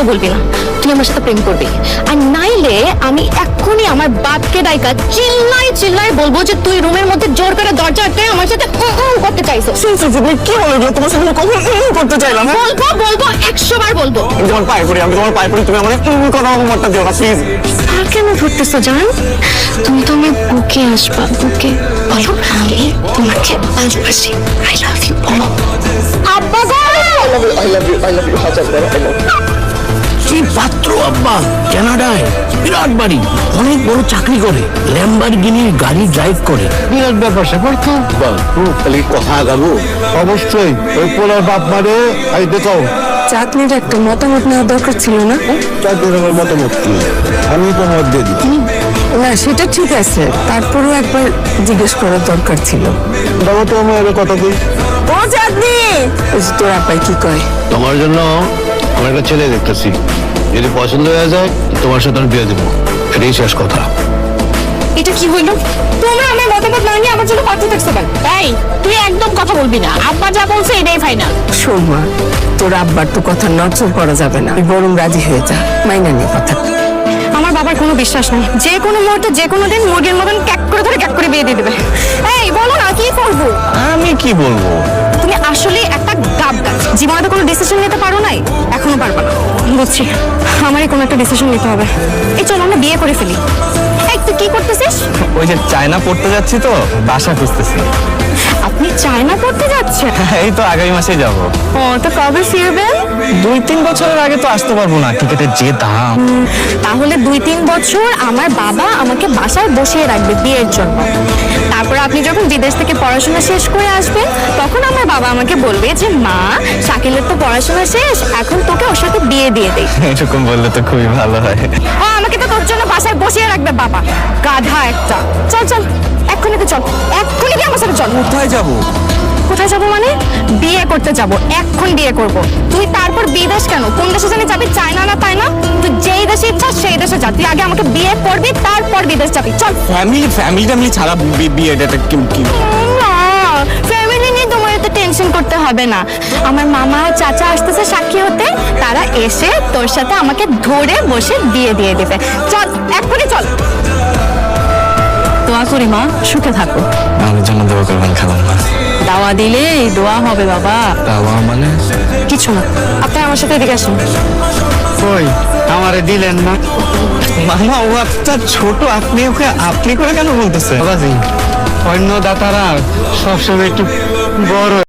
কথাও বলবি না, তুই আমার সাথে প্রেম করবি। আর নাইলে আমি এক্ষুনি আমার বাপকে ডাইকা চিল্লাই চিল্লাই বলবো যে তুই রুমের মধ্যে জোর করে দরজা আটকে আমার সাথে করতে চাইছো। কি বলবো, তোমার সাথে কখন করতে চাইলাম? বলবো বলবো 100 বার বলবো। আমি তোমার পায়ে পড়ি, আমি তোমার পায়ে পড়ি, তুমি আমার কোনো অপমানটা দিও না প্লিজ। আর কেন ধরতেছো জান? তুমি তো আমার বুকে আসবা, বুকে বলো আমি তোমাকে ভালোবাসি, আই লাভ ইউ বলো। আব্বা গো, আই লাভ ইউ হাজার বার আই লাভ ইউ। কি পাত্র আব্বা, কানাডায় বিরাট বাড়ি, অনেক বড় চাকরি করে, ল্যাম্বরগিনির গাড়ি ড্রাইভ করে, বিরাট ব্যাপার স্যাপার তো। তাহলে কথা আগাবো? অবশ্যই ওই পোলার বাপ মারে আই দেখাও। চাকরির একটা মতামত নেওয়া দরকার ছিল না? চাকরির আমার মতামত কি, আমি তো মত দিয়ে দিচ্ছি। না সেটা ঠিক আছে, তারপরেও একবার জিজ্ঞেস করার দরকার ছিল। বাবা তো আমার কথা কই। ও চাঁদনি, তোর আব্বাই কি কয়? তোমার জন্য আমার একটা ছেলে দেখতেছি, যদি পছন্দ হয়ে যায় তোমার সাথে আমি বিয়ে দেবো, এটাই শেষ কথা। এটা কি হইলো? তোমরা আমার মতামত না নিয়ে আমার জন্য পাঠিয়ে থাকছো কেন? এই তুই একদম কথা বলবি না, আব্বা যা বলছে এটাই ফাইনাল। শোন মা, তোর আব্বার তো কথা নড়চড় করা যাবে না, তুই বরং রাজি হয়ে যা, মাইনা নিয়ে কথা। আমার বাবার কোনো বিশ্বাস নেই, যে কোনো মুহূর্তে যে কোনো দিন মুরগির মতন ক্যাক করে ধরে ক্যাক করে বিয়ে দিয়ে দেবে। এই বলো না কি করবো? আমি কি বলবো? তুমি আসলে একটা গাব গাছ, জীবনে তো কোনো ডিসিশন নিতে পারো নাই, এখনো পারবা না। বুঝছি, আমারই কোনো একটা ডিসিশন নিতে হবে। এই চলো আমরা বিয়ে করে ফেলি। এই তুই কি করতেছিস? ওই যে চায়না পড়তে যাচ্ছি তো, বাসা খুঁজতেছি। আপনি চায়না পড়তে যাচ্ছেন? এই তো আগামী মাসে যাব। ও তো কবে ফিরবেন? 2-3 বছরের আগে তো আসতে পারবো না, টিকেটের যে দাম। তাহলে 2-3 বছর আমার বাবা আমাকে বাসায় বসিয়ে রাখবে বিয়ের জন্য। তারপর আপনি যখন বিদেশ থেকে পড়াশোনা শেষ করে আসবেন, তখন আমার বাবা আমাকে বলবে যে মা, শাকিলের তো পড়াশোনা শেষ, এখন তোকে ওর সাথে বিয়ে দিয়ে দেই। এরকম বললে তো খুবই ভালো হয়। ও আমাকে তো তোর জন্য বাসায় বসিয়ে রাখবে বাবা, গাধা একটা। চল চল, এক্ষুনি তো চল, এক্ষুনি কি আমার সাথে চল। কোথায় যাবো? কোথায় যাবো মানে? বিয়ে করতে যাবো, এখন বিয়ে করব। তুই তারপর বিদেশ কেন? কোন দেশে জানি যাবি, চায়না না তাই না? তুই যেই দেশে ইচ্ছা সেই দেশে যা, তুই আগে আমাকে বিয়ে করবি, তারপর বিদেশ যাবি। চল। ফ্যামিলি ছাড়া বিয়েটা কি? না, ফ্যামিলি নিয়ে তোমার এত টেনশন করতে হবে না। আমার মামা আর চাচা আসতেছে সাক্ষী হতে, তারা এসে তোর সাথে আমাকে ধরে বসে বিয়ে দিয়ে দেবে। চল, এক্ষুনি চল। দোয়া করি মা, সুখে থাকো। আমার জন্য দোয়া করবেন খালাম না। দাওয়া দিলে দোয়া হবে বাবা। দাওয়া মানে? কিছু না, আপনি আমার সাথে এদিকে আসুন। কই আমারে দিলেন না? মামা ও একটা ছোট, আপনি ওকে আপনি করে কেন বলতেছে? বাবাজি, অন্য দাতারা সবসময় একটু বড়